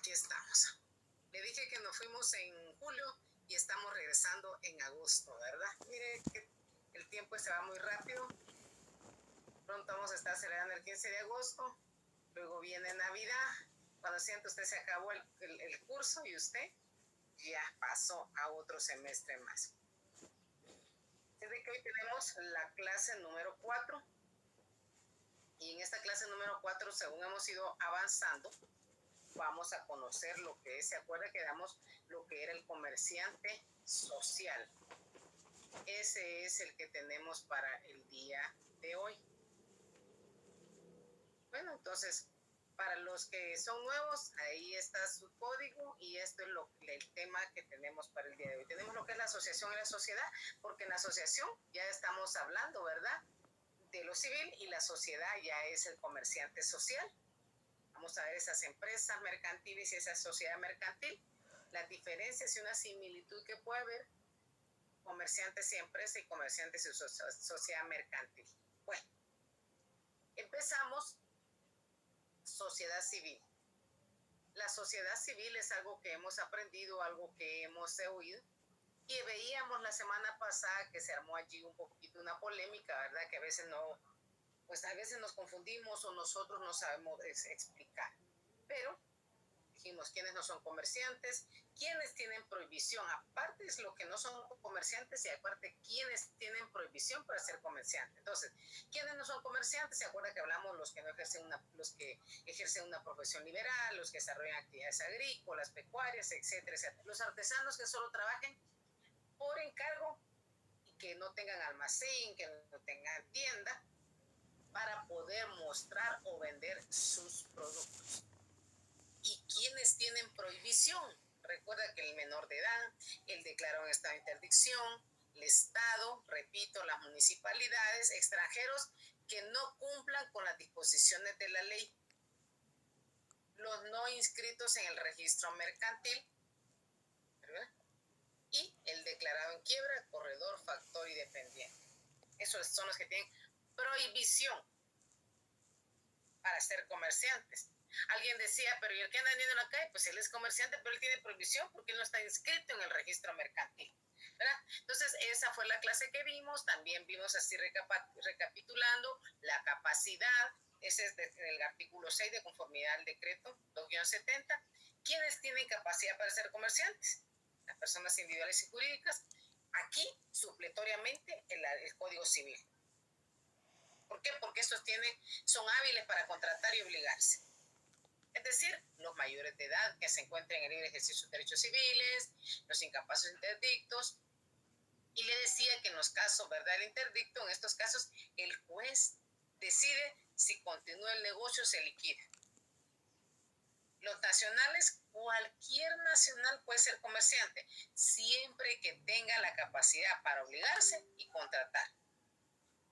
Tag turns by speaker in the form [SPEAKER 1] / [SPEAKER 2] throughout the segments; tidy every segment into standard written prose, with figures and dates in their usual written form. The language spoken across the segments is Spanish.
[SPEAKER 1] aquí estamos. Le dije que nos fuimos en julio y estamos regresando en agosto, ¿verdad? Mire que el tiempo se va muy rápido. Pronto vamos a estar celebrando el 15 de agosto. Luego viene Navidad. Cuando siente usted se acabó el curso y usted ya pasó a otro semestre más. Desde que hoy tenemos la clase número 4. Y en esta clase número 4, según hemos ido avanzando, vamos a conocer lo que es, ¿se acuerda que damos lo que era el comerciante social? Ese es el que tenemos para el día de hoy. Bueno, entonces, para los que son nuevos, ahí está su código y esto es el tema que tenemos para el día de hoy. Tenemos lo que es la asociación y la sociedad, porque en la asociación ya estamos hablando, ¿verdad?, de lo civil, y la sociedad ya es el comerciante social. Vamos a ver esas empresas mercantiles y esa sociedad mercantil, las diferencias y una similitud que puede haber comerciantes y empresas y comerciantes y sociedad mercantil. Bueno, empezamos. Sociedad civil. La sociedad civil es algo que hemos aprendido, algo que hemos oído, y veíamos la semana pasada que se armó allí un poquito una polémica, ¿verdad? Que a veces no, pues a veces nos confundimos o nosotros no sabemos explicar. Pero dijimos quiénes no son comerciantes, quiénes tienen prohibición, aparte es lo que no son comerciantes y aparte quiénes tienen prohibición para ser comerciantes. Entonces, quiénes no son comerciantes, se acuerda que hablamos los que no ejercen los que ejercen una profesión liberal, los que desarrollan actividades agrícolas, pecuarias, etcétera, etcétera. Los artesanos que solo trabajen por encargo y que no tengan almacén, que no tengan tienda para poder mostrar o vender sus productos. ¿Y quiénes tienen prohibición? Recuerda que el menor de edad, el declarado en estado de interdicción, el Estado, repito, las municipalidades, extranjeros que no cumplan con las disposiciones de la ley, los no inscritos en el registro mercantil, ¿verdad?, y el declarado en quiebra, corredor, factor y dependiente. Esos son los que tienen prohibición para ser comerciantes. Alguien decía, pero ¿y el que anda vendiendo en la calle? Pues él es comerciante, pero él tiene prohibición porque él no está inscrito en el registro mercantil, ¿verdad? Entonces, esa fue la clase que vimos. También vimos así recapitulando la capacidad. Ese es el artículo 6 de conformidad al decreto 2-70. ¿Quiénes tienen capacidad para ser comerciantes? Las personas individuales y jurídicas. Aquí, supletoriamente, el Código Civil. ¿Por qué? Porque estos son hábiles para contratar y obligarse. Es decir, los mayores de edad que se encuentren en el libre ejercicio de sus derechos civiles, los incapaces interdictos. Y le decía que en los casos, ¿verdad?, el interdicto, en estos casos, el juez decide si continúa el negocio o se liquida. Los nacionales, cualquier nacional puede ser comerciante, siempre que tenga la capacidad para obligarse y contratar.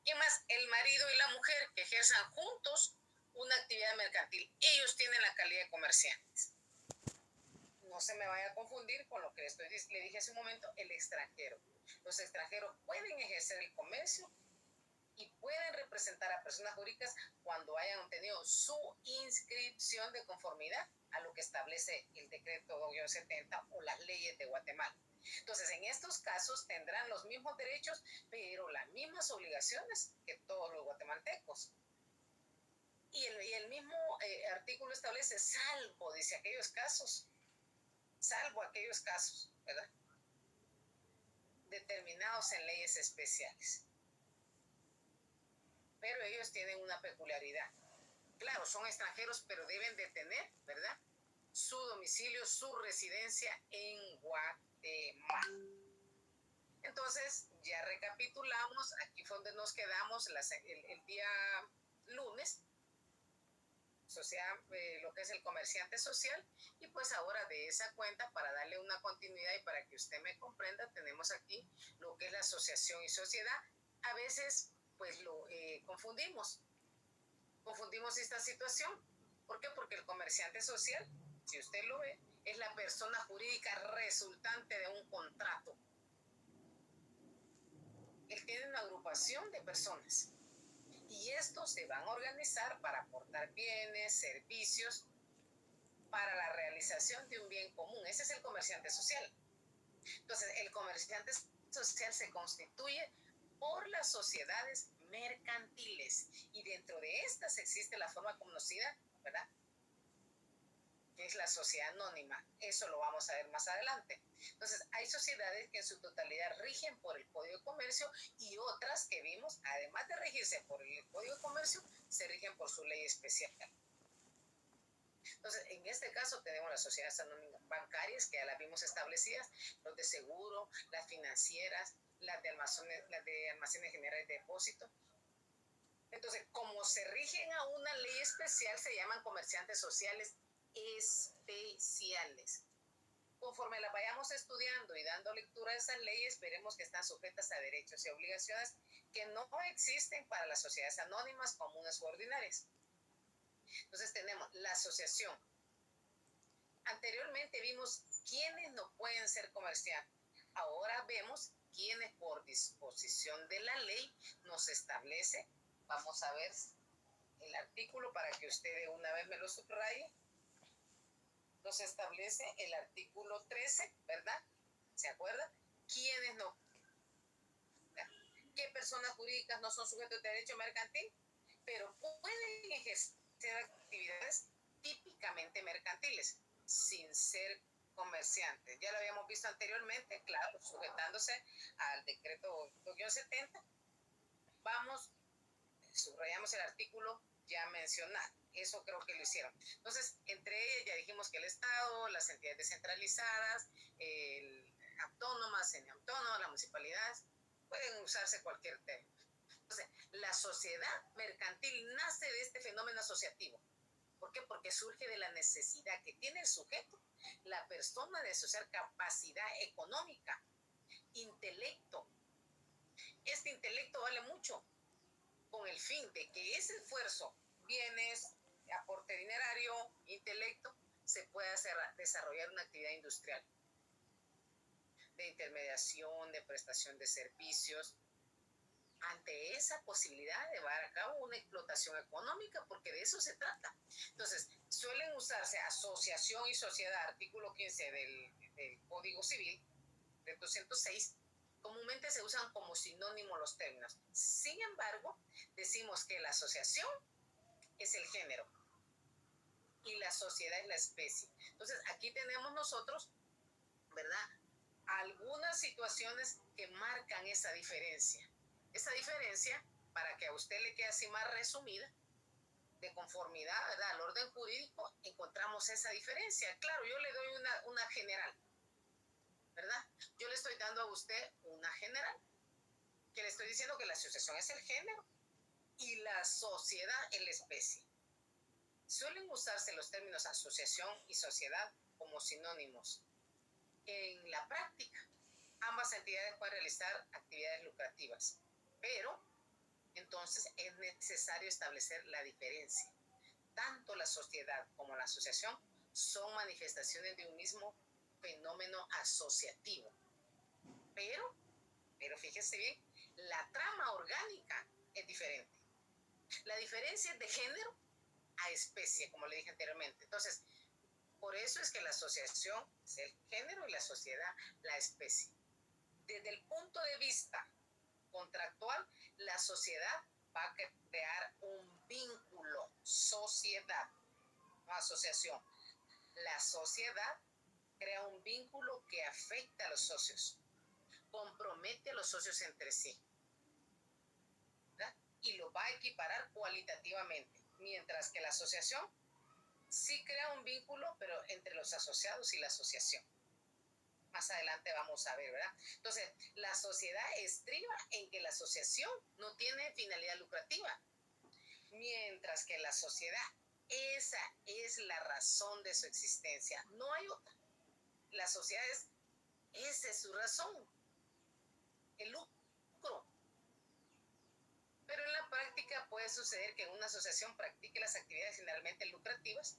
[SPEAKER 1] ¿Quién más? El marido y la mujer que ejerzan juntos una actividad mercantil. Ellos tienen la calidad de comerciantes. No se me vaya a confundir con lo que le dije hace un momento, el extranjero. Los extranjeros pueden ejercer el comercio y pueden representar a personas jurídicas cuando hayan obtenido su inscripción de conformidad a lo que establece el decreto 2-70 o las leyes de Guatemala. Entonces, en estos casos tendrán los mismos derechos, pero las mismas obligaciones que todos los guatemaltecos. Y el mismo artículo establece, salvo, dice, aquellos casos, ¿verdad?, determinados en leyes especiales. Pero ellos tienen una peculiaridad. Claro, son extranjeros, pero deben de tener, ¿verdad?, su domicilio, su residencia en Guatemala. Entonces, ya recapitulamos, aquí fue donde nos quedamos el día lunes, lo que es el comerciante social, y pues ahora de esa cuenta, para darle una continuidad y para que usted me comprenda, tenemos aquí lo que es la asociación y sociedad. A veces, pues lo confundimos esta situación. ¿Por qué? Porque el comerciante social, si usted lo ve, es la persona jurídica resultante de un contrato. Él tiene una agrupación de personas y estos se van a organizar para aportar bienes, servicios para la realización de un bien común. Ese es el comerciante social. Entonces, el comerciante social se constituye por las sociedades mercantiles y dentro de estas existe la forma conocida, ¿verdad?, que es la sociedad anónima. Eso lo vamos a ver más adelante. Entonces, hay sociedades que en su totalidad rigen por el Código de Comercio y otras que vimos, además de regirse por el Código de Comercio, se rigen por su ley especial. Entonces, en este caso tenemos las sociedades anónimas bancarias, que ya las vimos establecidas, los de seguro, las financieras, las de almacenes generales de depósito. Entonces, como se rigen a una ley especial, se llaman comerciantes sociales especiales. Conforme las vayamos estudiando y dando lectura a esas leyes, veremos que están sujetas a derechos y obligaciones que no existen para las sociedades anónimas comunes u ordinarias. Entonces tenemos la asociación. Anteriormente vimos quiénes no pueden ser comerciantes. Ahora vemos quiénes por disposición de la ley nos establece. Vamos a ver el artículo para que usted de una vez me lo subraye. Nos establece el artículo 13, ¿verdad? ¿Se acuerda? ¿Quiénes no? ¿Qué personas jurídicas no son sujetos de derecho mercantil? Pero pueden ejercer actividades típicamente mercantiles, sin ser comerciantes. Ya lo habíamos visto anteriormente, claro, sujetándose al decreto 2-70. Vamos, subrayamos el artículo ya mencionado. Eso creo que lo hicieron. Entonces, entre ellas ya dijimos que el Estado, las entidades descentralizadas, autónomas, semiautónomas, las municipalidades, pueden usarse cualquier término. Entonces, la sociedad mercantil nace de este fenómeno asociativo. ¿Por qué? Porque surge de la necesidad que tiene el sujeto, la persona, de asociar capacidad económica, intelecto. Este intelecto vale mucho con el fin de que ese esfuerzo, bienes, aporte dinerario, intelecto, se pueda desarrollar una actividad industrial de intermediación, de prestación de servicios, ante esa posibilidad de llevar a cabo una explotación económica, porque de eso se trata. Entonces, suelen usarse asociación y sociedad, artículo 15 del Código Civil, del 206, comúnmente se usan como sinónimo los términos. Sin embargo, decimos que la asociación es el género y la sociedad es la especie. Entonces, aquí tenemos nosotros, ¿verdad?, algunas situaciones que marcan esa diferencia. Esa diferencia, para que a usted le quede así más resumida, de conformidad, ¿verdad?, al orden jurídico, encontramos esa diferencia. Claro, yo le doy una general, ¿verdad? Yo le estoy dando a usted una general, que le estoy diciendo que la asociación es el género y la sociedad es la especie. Suelen usarse los términos asociación y sociedad como sinónimos. En la práctica, ambas entidades pueden realizar actividades lucrativas, pero entonces es necesario establecer la diferencia. Tanto la sociedad como la asociación son manifestaciones de un mismo fenómeno asociativo. Pero fíjese bien, la trama orgánica es diferente. La diferencia es de género a especie, como le dije anteriormente. Entonces, por eso es que la asociación es el género y la sociedad la especie. Desde el punto de vista contractual, la sociedad va a crear un vínculo, sociedad, no asociación. La sociedad crea un vínculo que afecta a los socios, compromete a los socios entre sí, ¿verdad?, y lo va a equiparar cualitativamente, mientras que la asociación sí crea un vínculo, pero entre los asociados y la asociación. Más adelante vamos a ver, ¿verdad? Entonces, la sociedad estriba en que la asociación no tiene finalidad lucrativa, mientras que la sociedad, esa es la razón de su existencia, no hay otra. La sociedad esa es su razón, el lucro. Pero en la práctica puede suceder que una asociación practique las actividades generalmente lucrativas,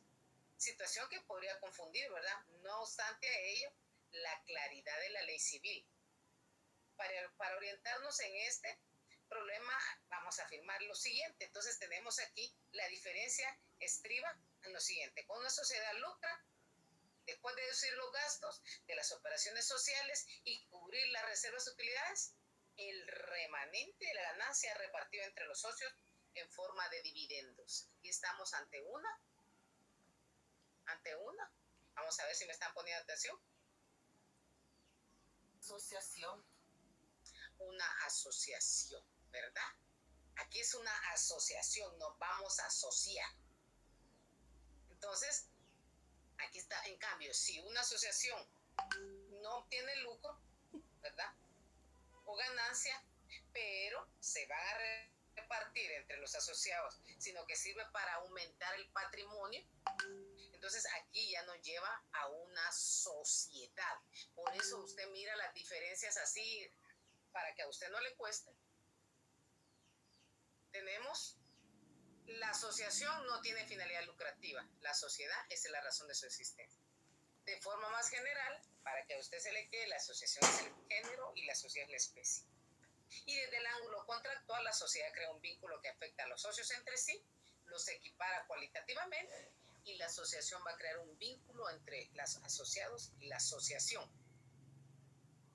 [SPEAKER 1] situación que podría confundir, ¿verdad? No obstante a ello, la claridad de la ley civil. Para orientarnos en este problema, vamos a afirmar lo siguiente. Entonces tenemos aquí la diferencia estriba en lo siguiente: cuando una sociedad lucra, después de deducir los gastos de las operaciones sociales y cubrir las reservas de utilidades, el remanente de la ganancia repartido entre los socios en forma de dividendos. Aquí estamos ante una. Vamos a ver si me están poniendo atención. Asociación. Una asociación, ¿verdad? Aquí es una asociación, nos vamos a asociar. Entonces, aquí está, en cambio, si una asociación no obtiene lucro, ¿verdad? O ganancia, pero se van a repartir entre los asociados, sino que sirve para aumentar el patrimonio, entonces aquí ya nos lleva a una sociedad. Por eso usted mira las diferencias así, para que a usted no le cueste. Tenemos: la asociación no tiene finalidad lucrativa, la sociedad es la razón de su existencia. De forma más general, para que a usted se le quede, la asociación es el género y la sociedad es la especie. Y desde el ángulo contractual, la sociedad crea un vínculo que afecta a los socios entre sí, los equipara cualitativamente, y la asociación va a crear un vínculo entre los asociados y la asociación.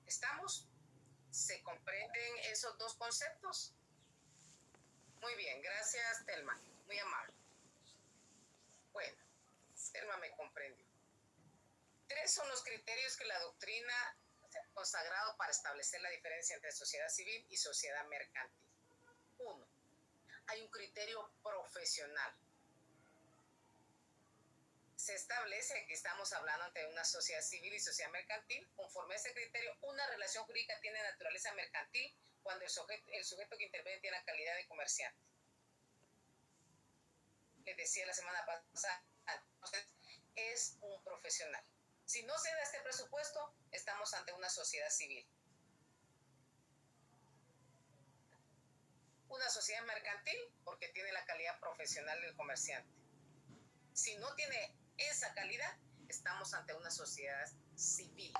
[SPEAKER 1] ¿Estamos? ¿Se comprenden esos dos conceptos? Muy bien, gracias, Telma, muy amable. Bueno, Telma me comprendió. 3 son los criterios que la doctrina ha consagrado para establecer la diferencia entre sociedad civil y sociedad mercantil. 1. Hay un criterio profesional. Se establece que estamos hablando de una sociedad civil y sociedad mercantil. Conforme a ese criterio, una relación jurídica tiene naturaleza mercantil cuando el sujeto que interviene tiene la calidad de comerciante. Les decía la semana pasada, entonces es un profesional. Si no se da este presupuesto, estamos ante una sociedad civil. Una sociedad mercantil porque tiene la calidad profesional del comerciante. Si no tiene esa calidad, estamos ante una sociedad civil.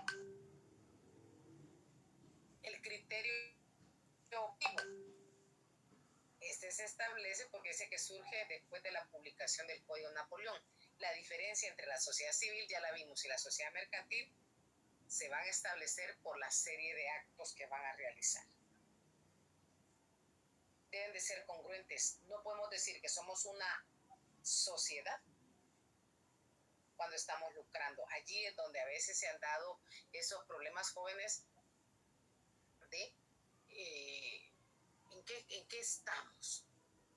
[SPEAKER 1] El criterio objetivo. Este se establece porque dice que surge después de la publicación del Código Napoleón. La diferencia entre la sociedad civil, ya la vimos, y la sociedad mercantil se van a establecer por la serie de actos que van a realizar. Deben de ser congruentes. No podemos decir que somos una sociedad cuando estamos lucrando. Allí es donde a veces se han dado esos problemas jóvenes de ¿en qué estamos?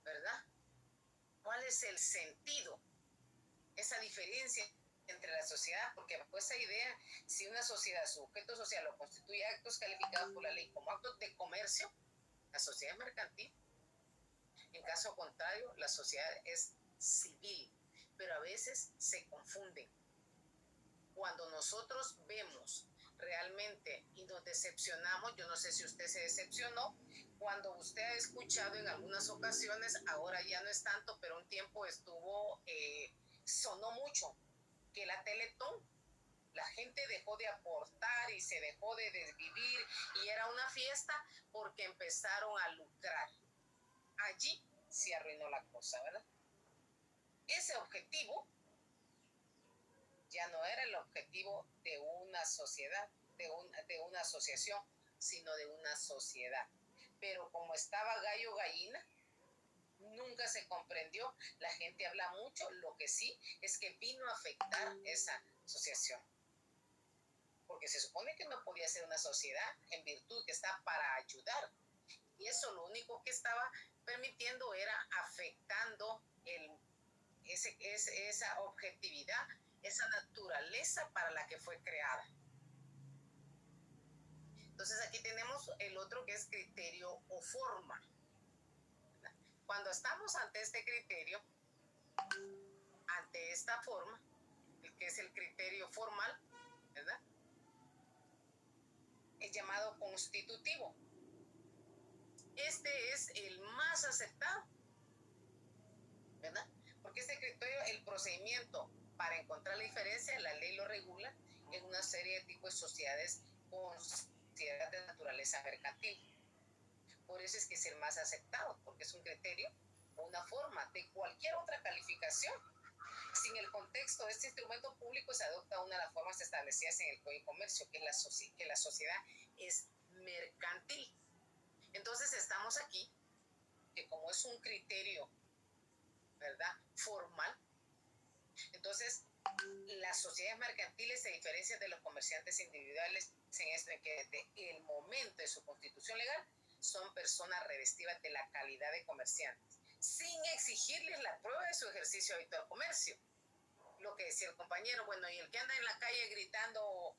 [SPEAKER 1] ¿Verdad? ¿Cuál es el sentido? Esa diferencia entre la sociedad, porque bajo esa idea, si una sociedad, su objeto social lo constituye actos calificados por la ley como actos de comercio, la sociedad es mercantil. En caso contrario, la sociedad es civil, pero a veces se confunden. Cuando nosotros vemos realmente y nos decepcionamos, yo no sé si usted se decepcionó, cuando usted ha escuchado en algunas ocasiones, ahora ya no es tanto, pero un tiempo estuvo, sonó mucho, que la Teletón, la gente dejó de aportar y se dejó de desvivir y era una fiesta porque empezaron a lucrar. Allí se arruinó la cosa, ¿verdad? Ese objetivo ya no era el objetivo de una sociedad, de una asociación, sino de una sociedad. Pero como estaba gallo gallina, nunca se comprendió. La gente habla mucho, lo que sí es que vino a afectar esa asociación. Porque se supone que no podía ser una sociedad en virtud que está para ayudar. Y eso lo único que estaba permitiendo era afectando esa objetividad, esa naturaleza para la que fue creada. Entonces aquí tenemos el otro que es criterio o forma. Cuando estamos ante este criterio, ante esta forma, el que es el criterio formal, ¿verdad? Es llamado constitutivo. Este es el más aceptado, ¿verdad? Porque este criterio, el procedimiento para encontrar la diferencia, la ley lo regula en una serie de tipos de sociedades con sociedad de naturaleza mercantil. Por eso es que es el más aceptado, porque es un criterio o una forma de cualquier otra calificación. Si en el contexto de este instrumento público se adopta una de las formas establecidas en el Código de Comercio, que la sociedad es mercantil. Entonces estamos aquí, que como es un criterio, ¿verdad?, formal, entonces las sociedades mercantiles se diferencian de los comerciantes individuales en esto, en que desde el momento de su constitución legal son personas revestidas de la calidad de comerciantes, sin exigirles la prueba de su ejercicio habitual de comercio. Lo que decía el compañero, bueno, y el que anda en la calle gritando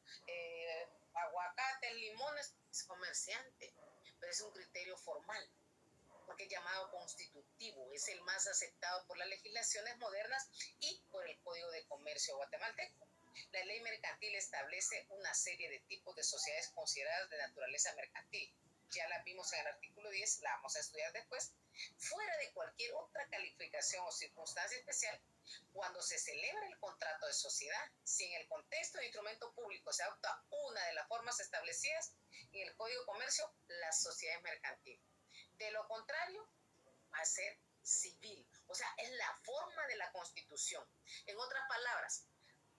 [SPEAKER 1] aguacates, limones, es comerciante, pero es un criterio formal, porque es llamado constitutivo, es el más aceptado por las legislaciones modernas y por el Código de Comercio guatemalteco. La ley mercantil establece una serie de tipos de sociedades consideradas de naturaleza mercantil. Ya la vimos en el artículo 10, la vamos a estudiar después. Fuera de cualquier otra calificación o circunstancia especial, cuando se celebra el contrato de sociedad, si en el contexto de instrumento público se adopta una de las formas establecidas en el Código de Comercio, la sociedad es mercantil. De lo contrario, va a ser civil. O sea, es la forma de la Constitución. En otras palabras,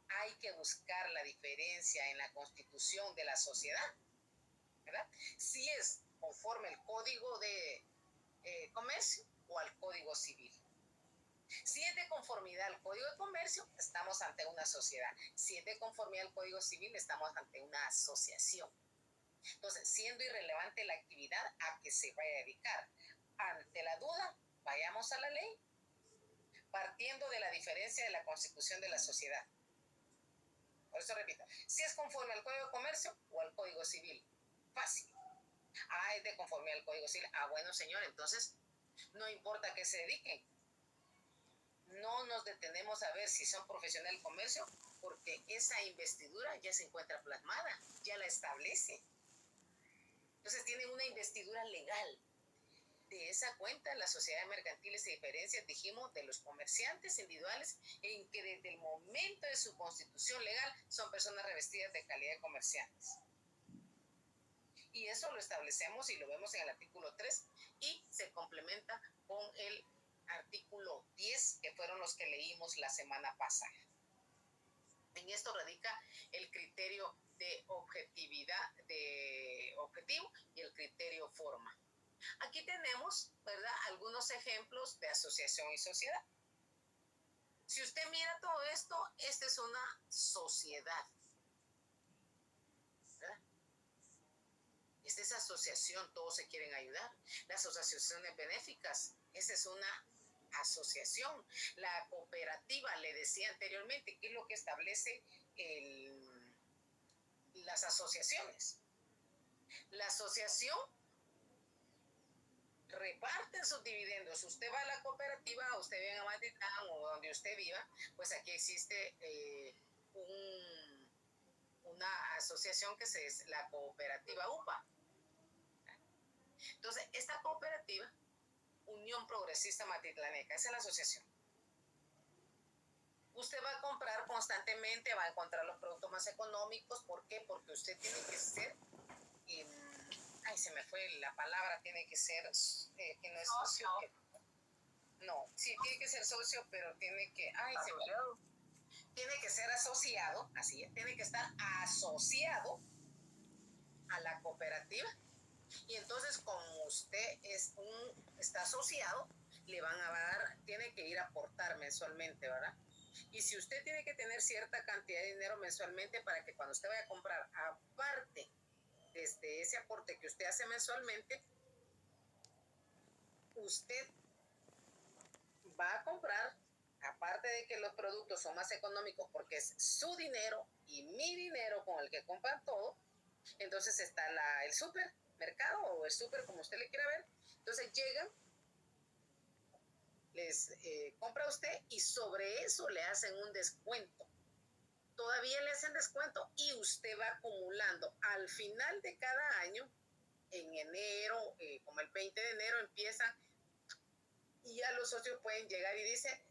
[SPEAKER 1] hay que buscar la diferencia en la Constitución de la sociedad, ¿verdad? Si es conforme al Código de Comercio o al Código Civil. Si es de conformidad al Código de Comercio, estamos ante una sociedad. Si es de conformidad al Código Civil, estamos ante una asociación. Entonces, siendo irrelevante la actividad a que se vaya a dedicar. Ante la duda, vayamos a la ley, partiendo de la diferencia de la constitución de la sociedad. Por eso repito, si es conforme al Código de Comercio o al Código Civil. Fácil. Es de conformidad al Código Civil. Bueno, señor, entonces no importa que se dediquen. No nos detenemos a ver si son profesionales del comercio, porque esa investidura ya se encuentra plasmada, ya la establece. Entonces tienen una investidura legal. De esa cuenta, las sociedades mercantiles se diferencian, dijimos, de los comerciantes individuales, en que desde el momento de su constitución legal son personas revestidas de calidad de comerciantes. Y eso lo establecemos y lo vemos en el artículo 3 y se complementa con el artículo 10, que fueron los que leímos la semana pasada. En esto radica el criterio de objetividad, de objetivo, y el criterio forma. Aquí tenemos, ¿verdad?, algunos ejemplos de asociación y sociedad. Si usted mira todo esto, esta es una sociedad, ¿verdad? Esta es asociación, todos se quieren ayudar. Las asociaciones benéficas, esa es una asociación. La cooperativa, le decía anteriormente, ¿qué es lo que establece las asociaciones? La asociación reparten sus dividendos. Usted va a la cooperativa, usted vive en Amatitlán o donde usted viva, pues aquí existe una asociación que es la cooperativa UPA. Entonces, esta cooperativa, Unión Progresista Matitlaneca, esa es la asociación. Usted va a comprar constantemente, va a encontrar los productos más económicos. ¿Por qué? Porque usted tiene que ser, se me fue la palabra, tiene que ser, que no es socio. No, sí, tiene que ser socio, pero tiene que, tiene que ser asociado, así es, tiene que estar asociado a la cooperativa. Y entonces, como usted está asociado, le van a dar, tiene que ir a aportar mensualmente, ¿verdad? Y si usted tiene que tener cierta cantidad de dinero mensualmente para que cuando usted vaya a comprar, aparte desde ese aporte que usted hace mensualmente, usted va a comprar, aparte de que los productos son más económicos porque es su dinero y mi dinero con el que compran todo, entonces está el supermercado o el super, como usted le quiera ver. Entonces llegan, les compra usted y sobre eso le hacen un descuento. Todavía le hacen descuento y usted va acumulando al final de cada año, en enero, como el 20 de enero empiezan, y ya los socios pueden llegar y dice,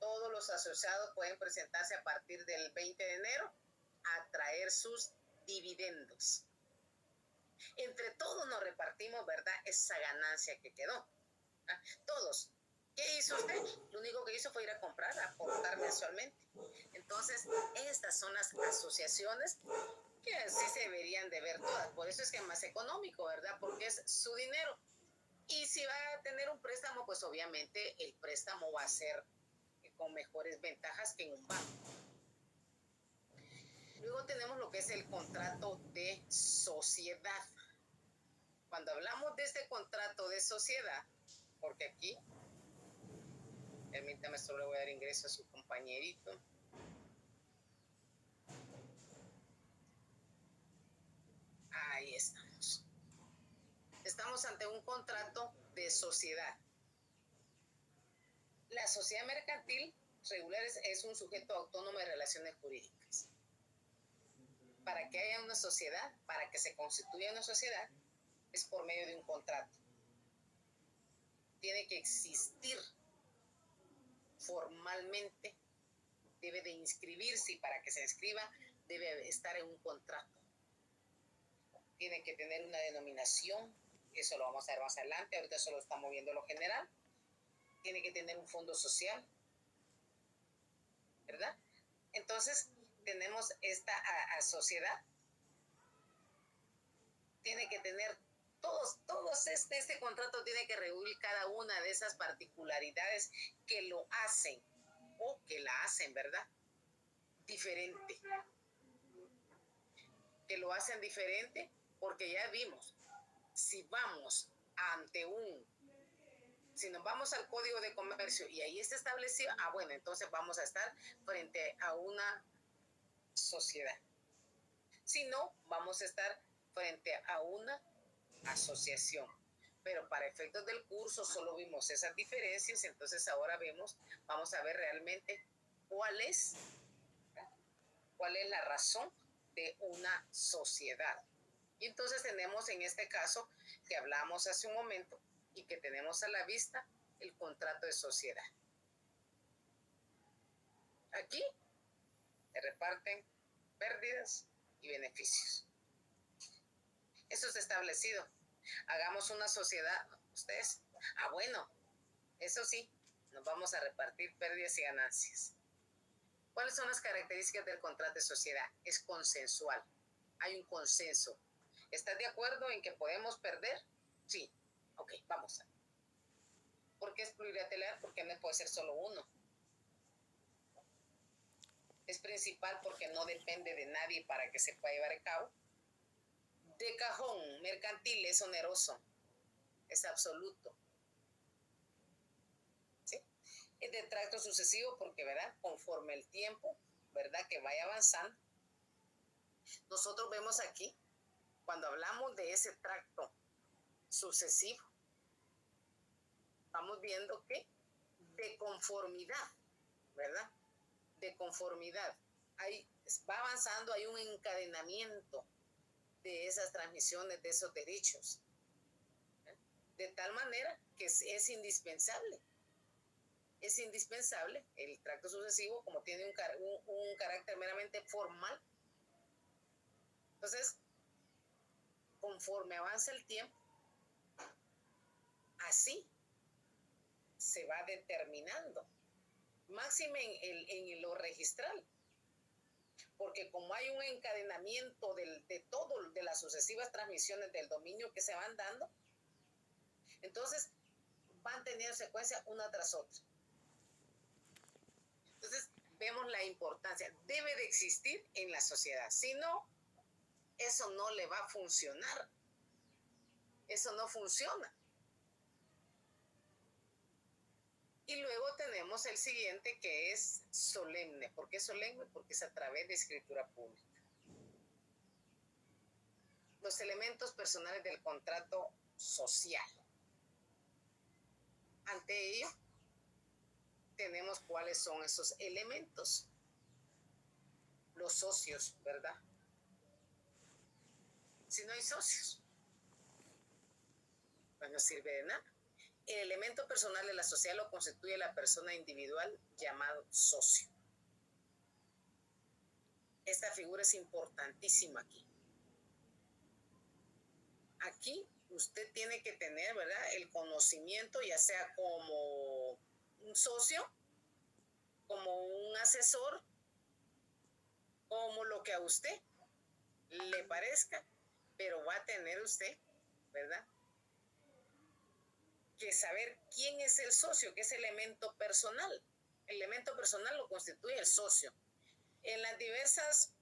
[SPEAKER 1] todos los asociados pueden presentarse a partir del 20 de enero a traer sus dividendos. Entre todos nos repartimos, ¿verdad?, esa ganancia que quedó. Todos. ¿Qué hizo usted? Lo único que hizo fue ir a comprar, a aportar mensualmente. Entonces, estas son las asociaciones que sí se deberían de ver todas. Por eso es que es más económico, ¿verdad? Porque es su dinero. Y si va a tener un préstamo, pues obviamente el préstamo va a ser con mejores ventajas que en un banco. Luego tenemos lo que es el contrato de sociedad. Cuando hablamos de este contrato de sociedad, porque aquí, permítame, solo le voy a dar ingreso a su compañerito. Ahí estamos. Estamos ante un contrato de sociedad. La sociedad mercantil regular es un sujeto autónomo de relaciones jurídicas. Para que haya una sociedad, para que se constituya una sociedad, es por medio de un contrato. Tiene que existir formalmente, debe de inscribirse, y para que se inscriba debe estar en un contrato. Tiene que tener una denominación, eso lo vamos a ver más adelante, ahorita solo estamos viendo lo general. Tiene que tener un fondo social, ¿verdad? Entonces, tenemos esta sociedad, tiene que tener todos este contrato tiene que reunir cada una de esas particularidades que lo hacen, o que la hacen, ¿verdad? Diferente. Que lo hacen diferente porque ya vimos, si vamos ante si nos vamos al Código de Comercio y ahí está establecido, bueno, entonces vamos a estar frente a una sociedad. Si no, vamos a estar frente a una asociación. Pero para efectos del curso solo vimos esas diferencias, entonces ahora vamos a ver realmente cuál es la razón de una sociedad. Y entonces tenemos en este caso que hablamos hace un momento y que tenemos a la vista el contrato de sociedad. Aquí se reparten pérdidas y beneficios. Eso está establecido. Hagamos una sociedad, ustedes. Bueno, eso sí, nos vamos a repartir pérdidas y ganancias. ¿Cuáles son las características del contrato de sociedad? Es consensual. Hay un consenso. ¿Estás de acuerdo en que podemos perder? Sí. Ok, vamos. ¿Por qué es plurilateral? Porque no puede ser solo uno. Es principal porque no depende de nadie para que se pueda llevar a cabo. De cajón, mercantil, es oneroso. Es absoluto. ¿Sí? Es de tracto sucesivo porque, ¿verdad? Conforme el tiempo, ¿verdad? Que vaya avanzando. Nosotros vemos aquí, cuando hablamos de ese tracto sucesivo, estamos viendo que de conformidad, ¿verdad? De conformidad. Va avanzando, hay un encadenamiento de esas transmisiones, de esos derechos. De tal manera que es indispensable. Es indispensable el tracto sucesivo, como tiene un carácter meramente formal. Entonces, conforme avanza el tiempo, así se va determinando, máxime en lo registral, porque como hay un encadenamiento de las sucesivas transmisiones del dominio que se van dando, entonces van teniendo secuencia una tras otra. Entonces vemos la importancia, debe de existir en la sociedad, si no, eso no le va a funcionar, eso no funciona. Y luego tenemos el siguiente, que es solemne. ¿Por qué solemne? Porque es a través de escritura pública. Los elementos personales del contrato social. Ante ello, tenemos cuáles son esos elementos. Los socios, ¿verdad? Si no hay socios, pues no sirve de nada. El elemento personal de la sociedad lo constituye la persona individual llamado socio. Esta figura es importantísima aquí. Aquí usted tiene que tener, ¿verdad?, el conocimiento, ya sea como un socio, como un asesor, como lo que a usted le parezca, pero va a tener usted, ¿verdad?, que saber quién es el socio, que es elemento personal. El elemento personal lo constituye el socio. En las diversas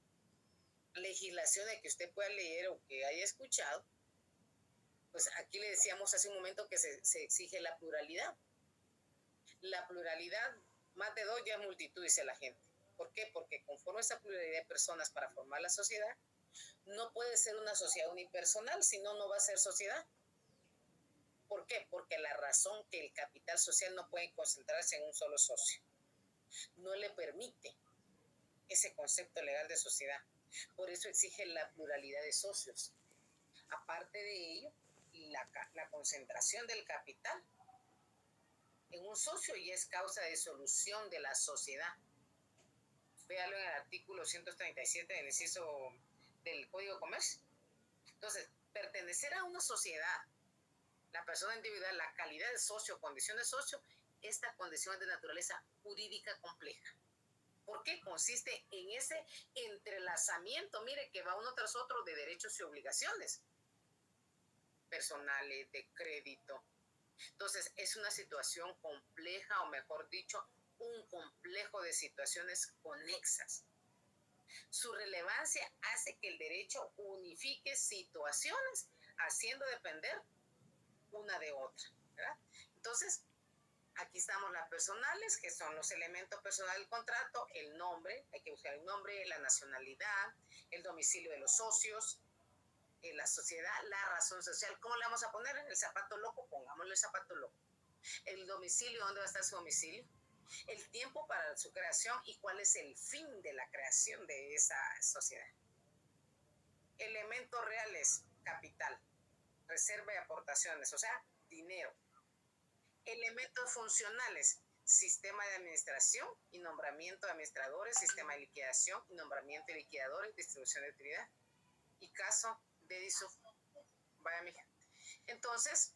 [SPEAKER 1] legislaciones que usted pueda leer o que haya escuchado, pues aquí le decíamos hace un momento que se exige la pluralidad. La pluralidad, más de dos ya es multitud, dice la gente. ¿Por qué? Porque conforme esa pluralidad de personas para formar la sociedad, no puede ser una sociedad unipersonal, si no, no va a ser sociedad. ¿Por qué? Porque la razón que el capital social no puede concentrarse en un solo socio. No le permite ese concepto legal de sociedad. Por eso exige la pluralidad de socios. Aparte de ello, la concentración del capital en un socio ya es causa de disolución de la sociedad. Véalo en el artículo 137 del inciso del Código de Comercio. Entonces, pertenecer a una sociedad, la persona individual, la calidad de socio, condición de socio, esta condición es de naturaleza jurídica compleja. ¿Por qué? Consiste en ese entrelazamiento, mire, que va uno tras otro de derechos y obligaciones personales, de crédito. Entonces, es una situación compleja, o mejor dicho, un complejo de situaciones conexas. Su relevancia hace que el derecho unifique situaciones, haciendo depender una de otra, ¿verdad? Entonces, aquí estamos las personales, que son los elementos personales del contrato, el nombre, hay que buscar el nombre, la nacionalidad, el domicilio de los socios, la sociedad, la razón social. ¿Cómo le vamos a poner? El zapato loco, pongámosle el zapato loco. El domicilio, ¿dónde va a estar su domicilio? El tiempo para su creación y cuál es el fin de la creación de esa sociedad. Elementos reales, capital, reserva y aportaciones, o sea, dinero. Elementos funcionales, sistema de administración y nombramiento de administradores, sistema de liquidación y nombramiento de liquidadores, distribución de utilidad y caso de disolución. Vaya, mija. Entonces,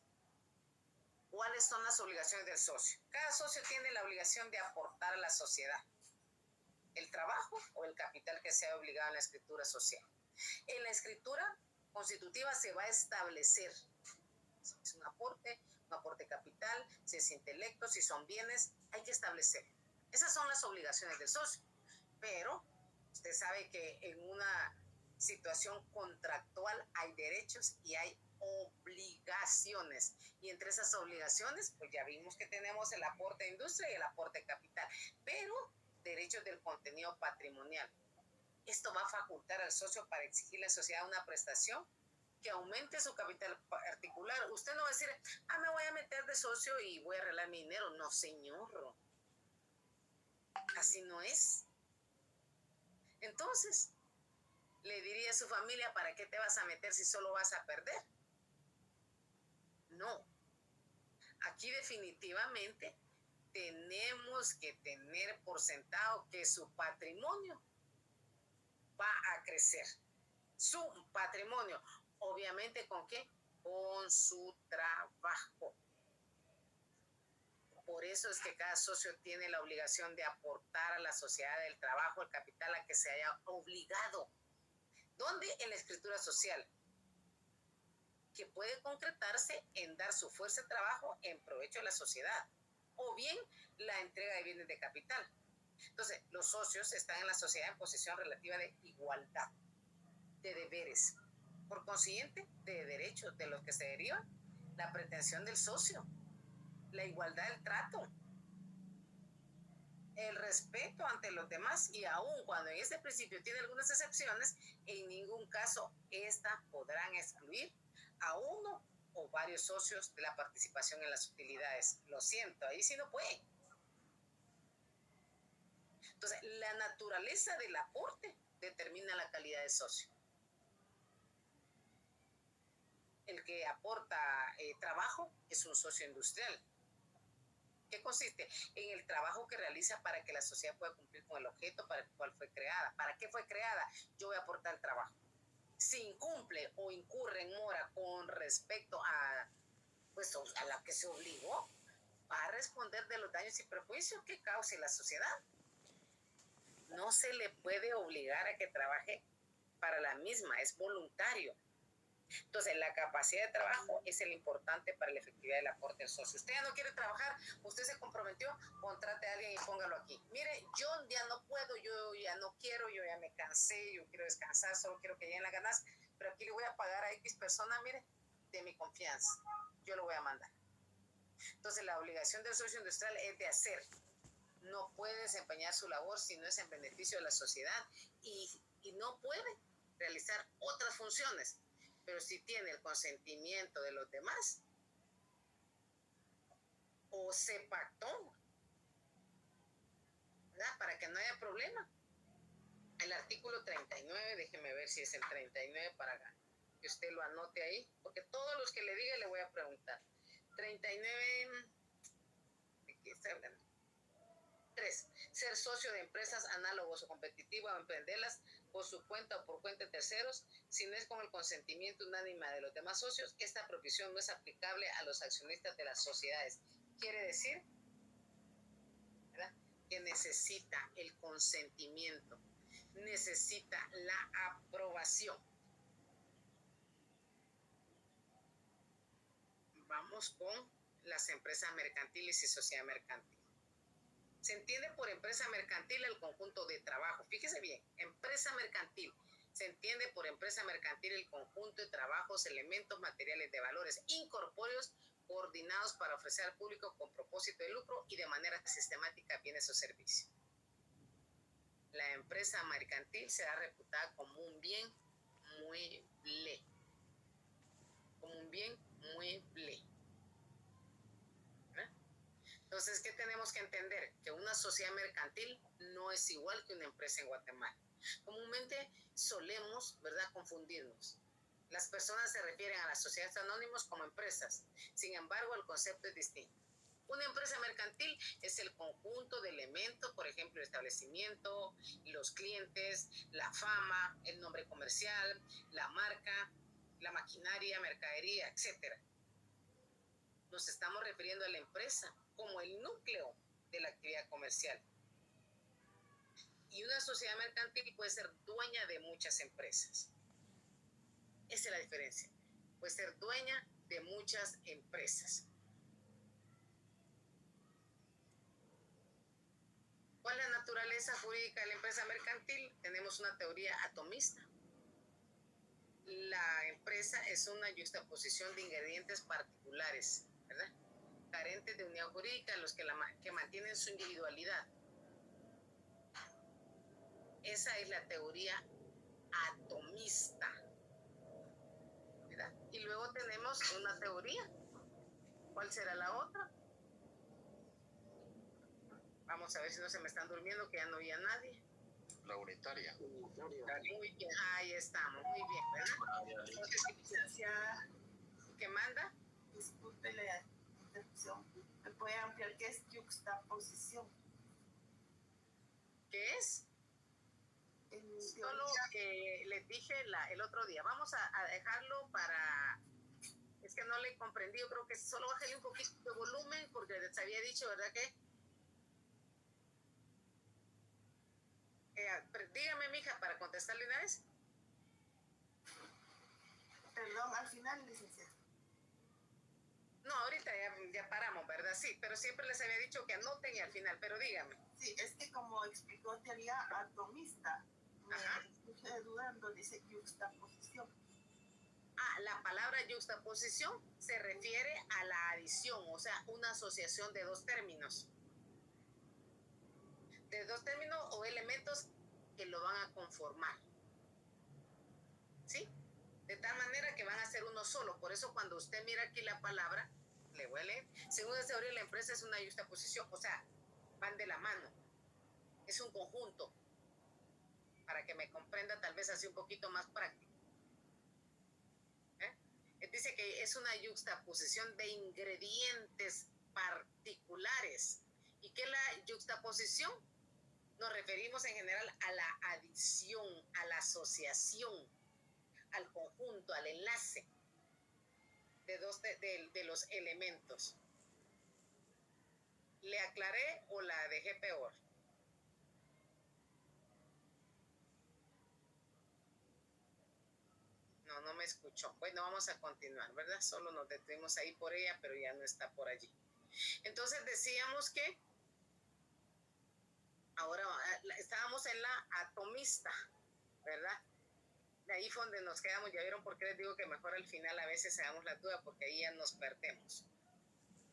[SPEAKER 1] ¿cuáles son las obligaciones del socio? Cada socio tiene la obligación de aportar a la sociedad el trabajo o el capital que sea obligado en la escritura social. En la escritura constitutiva se va a establecer si es un aporte capital, si es intelecto, si son bienes, hay que establecer. Esas son las obligaciones del socio. Pero usted sabe que en una situación contractual hay derechos y hay obligaciones. Y entre esas obligaciones, pues ya vimos que tenemos el aporte de industria y el aporte de capital. Pero derechos del contenido patrimonial. Esto va a facultar al socio para exigirle a la sociedad una prestación que aumente su capital particular. Usted no va a decir, me voy a meter de socio y voy a arreglar mi dinero. No, señor. Así no es. Entonces, le diría a su familia, ¿para qué te vas a meter si solo vas a perder? No. Aquí definitivamente tenemos que tener por sentado que su patrimonio va a crecer. Su patrimonio. Obviamente, ¿con qué? Con su trabajo. Por eso es que cada socio tiene la obligación de aportar a la sociedad del trabajo el capital a que se haya obligado. ¿Dónde? En la escritura social, que puede concretarse en dar su fuerza de trabajo en provecho de la sociedad, o bien la entrega de bienes de capital. Entonces, los socios están en la sociedad en posición relativa de igualdad de deberes. Por consiguiente, de derechos de los que se deriva la pretensión del socio, la igualdad del trato, el respeto ante los demás, y aun cuando en este principio tiene algunas excepciones, en ningún caso estas podrán excluir a uno o varios socios de la participación en las utilidades. Lo siento, ahí sí no puede. Entonces, la naturaleza del aporte determina la calidad de socio. El que aporta trabajo es un socio industrial. ¿Qué consiste? En el trabajo que realiza para que la sociedad pueda cumplir con el objeto para el cual fue creada. ¿Para qué fue creada? Yo voy a aportar el trabajo. Si incumple o incurre en mora con respecto a, pues, a la que se obligó, va a responder de los daños y perjuicios que cause la sociedad. No se le puede obligar a que trabaje para la misma, es voluntario. Entonces, la capacidad de trabajo es el importante para la efectividad del aporte del socio. Usted ya no quiere trabajar, usted se comprometió, contrate a alguien y póngalo aquí. Mire, yo ya no puedo, yo ya no quiero, yo ya me cansé, yo quiero descansar, solo quiero que lleguen las ganas, pero aquí le voy a pagar a X persona, mire, de mi confianza. Yo lo voy a mandar. Entonces, la obligación del socio industrial es de hacer. No puede desempeñar su labor si no es en beneficio de la sociedad y no puede realizar otras funciones. Pero si tiene el consentimiento de los demás o se pactó, ¿verdad? Para que no haya problema. El artículo 39, déjeme ver si es el 39 para que usted lo anote ahí, porque todos los que le diga le voy a preguntar. 39, ¿de qué está hablando? 3. Ser socio de empresas análogos o competitivas o emprenderlas por su cuenta o por cuenta de terceros, si no es con el consentimiento unánime de los demás socios, esta prohibición no es aplicable a los accionistas de las sociedades. Quiere decir, ¿verdad?, que necesita el consentimiento, necesita la aprobación. Vamos con las empresas mercantiles y sociedad mercantil. Se entiende por empresa mercantil el conjunto de trabajo. Fíjese bien, empresa mercantil. Se entiende por empresa mercantil el conjunto de trabajos, elementos materiales de valores incorpóreos coordinados para ofrecer al público con propósito de lucro y de manera sistemática bienes o servicios. La empresa mercantil será reputada como un bien mueble. Como un bien mueble. Entonces, ¿qué tenemos que entender? Que una sociedad mercantil no es igual que una empresa en Guatemala. Comúnmente solemos, ¿verdad?, confundirnos. Las personas se refieren a las sociedades anónimas como empresas. Sin embargo, el concepto es distinto. Una empresa mercantil es el conjunto de elementos, por ejemplo, el establecimiento, los clientes, la fama, el nombre comercial, la marca, la maquinaria, mercadería, etc. Nos estamos refiriendo a la empresa como el núcleo de la actividad comercial. Y una sociedad mercantil puede ser dueña de muchas empresas. Esa es la diferencia. Puede ser dueña de muchas empresas. ¿Cuál es la naturaleza jurídica de la empresa mercantil? Tenemos una teoría atomista. La empresa es una yuxtaposición de ingredientes particulares, ¿verdad?, carentes de unidad jurídica, los que mantienen su individualidad. Esa es la teoría atomista, ¿verdad? Y luego tenemos una teoría. ¿Cuál será la otra? Vamos a ver si no se me están durmiendo, que ya no oía a nadie.
[SPEAKER 2] La unitaria.
[SPEAKER 1] Muy bien, ahí estamos, muy bien, ¿verdad? Entonces, licenciada, ¿qué manda?
[SPEAKER 3] Disculpe la interrupción. ¿Me puede ampliar qué es yuxtaposición?
[SPEAKER 1] ¿Qué es? Solo que les dije el otro día. Vamos a dejarlo para... Es que no le comprendí, yo creo que solo bájale un poquito de volumen porque les había dicho, ¿verdad que? Dígame, mija, para contestarle una vez.
[SPEAKER 3] Perdón, al final, licenciada.
[SPEAKER 1] No, ahorita ya paramos, ¿verdad? Sí, pero siempre les había dicho que anoten y al final, pero dígame.
[SPEAKER 3] Sí, es que como explicó teoría atomista, me estoy dudando, dice yuxtaposición.
[SPEAKER 1] La palabra yuxtaposición se refiere a la adición, o sea, una asociación de dos términos. De dos términos o elementos que lo van a conformar. ¿Sí? De tal manera que van a ser uno solo. Por eso cuando usted mira aquí la palabra, le voy a leer, según la teoría de la empresa es una yuxtaposición, o sea, van de la mano. Es un conjunto. Para que me comprenda tal vez así un poquito más práctico. Dice que es una yuxtaposición de ingredientes particulares. ¿Y qué es la yuxtaposición? Nos referimos en general a la adición, a la asociación, al conjunto, al enlace de los elementos. ¿Le aclaré o la dejé peor? No me escuchó. Bueno, vamos a continuar, ¿verdad? Solo nos detuvimos ahí por ella, pero ya no está por allí. Entonces decíamos que ahora estábamos en la atomista, ¿verdad? De ahí fue donde nos quedamos. Ya vieron por qué les digo que mejor al final a veces hagamos la duda, porque ahí ya nos perdemos.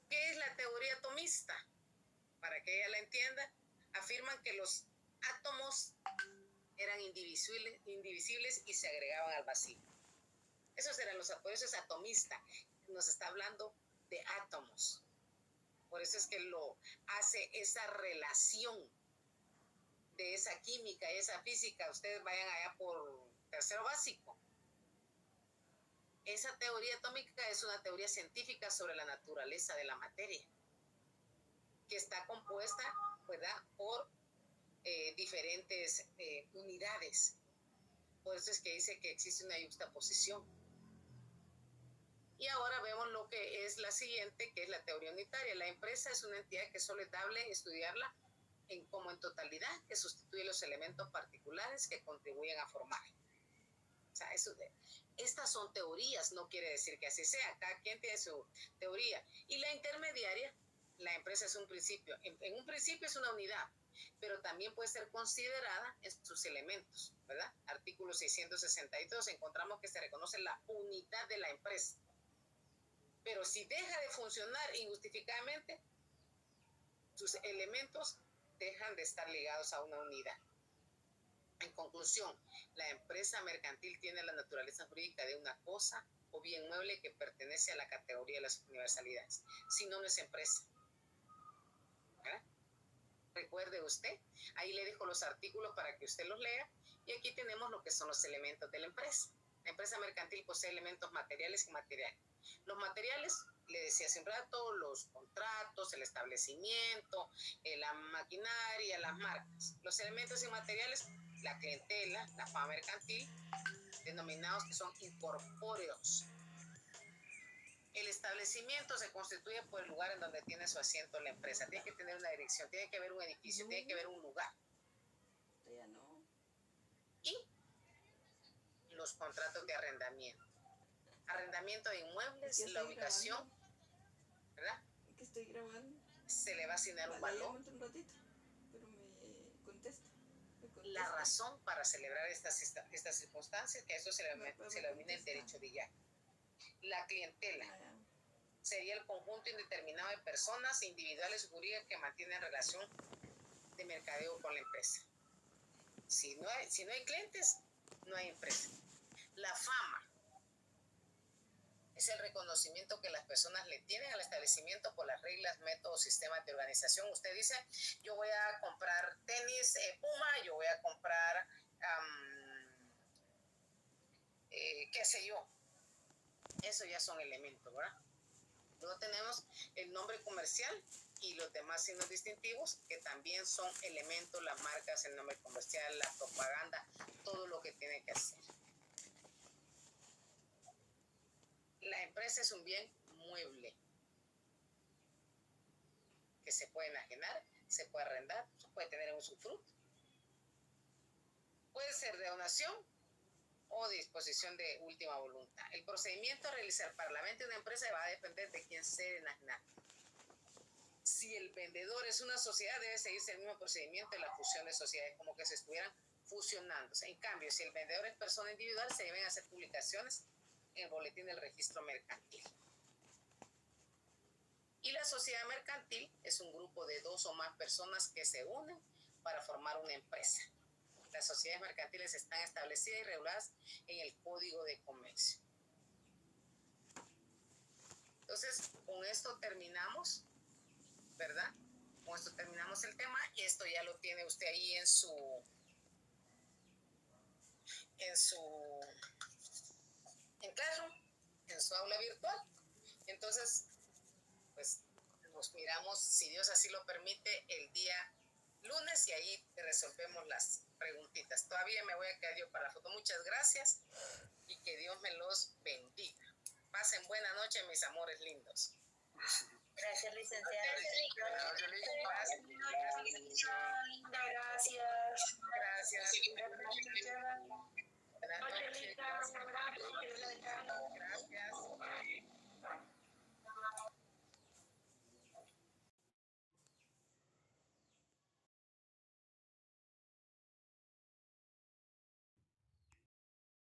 [SPEAKER 1] ¿Qué es la teoría atomista? Para que ella la entienda, afirman que los átomos eran indivisibles y se agregaban al vacío. Esos eran los átomos, eso es atomista. Nos está hablando de átomos. Por eso es que lo hace esa relación de esa química y esa física. Ustedes vayan allá por tercero básico. Esa teoría atómica es una teoría científica sobre la naturaleza de la materia, que está compuesta, ¿verdad?, por diferentes unidades. Por eso es que dice que existe una yuxtaposición. Y ahora vemos lo que es la siguiente, que es la teoría unitaria. La empresa es una entidad que solo es dable estudiarla como en totalidad, que sustituye los elementos particulares que contribuyen a formar. O sea, estas son teorías, no quiere decir que así sea. Cada quien tiene su teoría. Y la intermediaria, la empresa es un principio. En un principio es una unidad, pero también puede ser considerada en sus elementos, ¿verdad? Artículo 662, encontramos que se reconoce la unidad de la empresa. Pero si deja de funcionar injustificadamente, sus elementos dejan de estar ligados a una unidad. En conclusión, la empresa mercantil tiene la naturaleza jurídica de una cosa o bien mueble que pertenece a la categoría de las universalidades. Si no, no es empresa. ¿verdad? Recuerde usted, ahí le dejo los artículos para que usted los lea, y aquí tenemos lo que son los elementos de la empresa. La empresa mercantil posee elementos materiales y inmateriales. Los materiales, le decía hace un rato, los contratos, el establecimiento, la maquinaria, las marcas. Los elementos inmateriales, la clientela, la fama mercantil, denominados que son incorpóreos. El establecimiento se constituye por el lugar en donde tiene su asiento la empresa. Tiene que tener una dirección, tiene que haber un edificio, tiene que haber un lugar. Y los contratos de arrendamiento. Arrendamiento de inmuebles, la ubicación, grabando, ¿verdad?
[SPEAKER 2] Que estoy grabando.
[SPEAKER 1] Se le va a asignar un valor.
[SPEAKER 2] Un ratito, pero me contesta.
[SPEAKER 1] La razón para celebrar estas circunstancias, que eso se le denomina el derecho de ya. La clientela sería el conjunto indeterminado de personas individuales o jurídicas que mantienen relación de mercadeo con la empresa. Si no hay clientes, no hay empresa. La fama es el reconocimiento que las personas le tienen al establecimiento por las reglas, métodos, sistemas de organización. Usted dice, yo voy a comprar tenis Puma, yo voy a comprar, qué sé yo. Eso ya son elementos, ¿verdad? Luego tenemos el nombre comercial y los demás signos distintivos, que también son elementos, las marcas, el nombre comercial, la propaganda, todo lo que tiene que hacer. La empresa es un bien mueble que se puede enajenar, se puede arrendar, se puede tener en usufructo. Puede ser de donación o de disposición de última voluntad. El procedimiento a realizar para la venta de una empresa va a depender de quién se enajenar. Si el vendedor es una sociedad, debe seguirse el mismo procedimiento de la fusión de sociedades, como que se estuvieran fusionándose. En cambio, si el vendedor es persona individual, se deben hacer publicaciones en el boletín del registro mercantil. Y la sociedad mercantil es un grupo de 2 o más personas que se unen para formar una empresa. Las sociedades mercantiles están establecidas y reguladas en el Código de Comercio. Entonces, con esto terminamos, ¿verdad? Con esto terminamos el tema. Esto ya lo tiene usted ahí en su Classroom, en su aula virtual. Entonces, pues nos miramos, si Dios así lo permite, el día lunes, y ahí resolvemos las preguntitas. Todavía me voy a quedar yo para la foto. Muchas gracias y que Dios me los bendiga. Pasen buena noche, mis amores lindos.
[SPEAKER 4] Gracias, licenciada.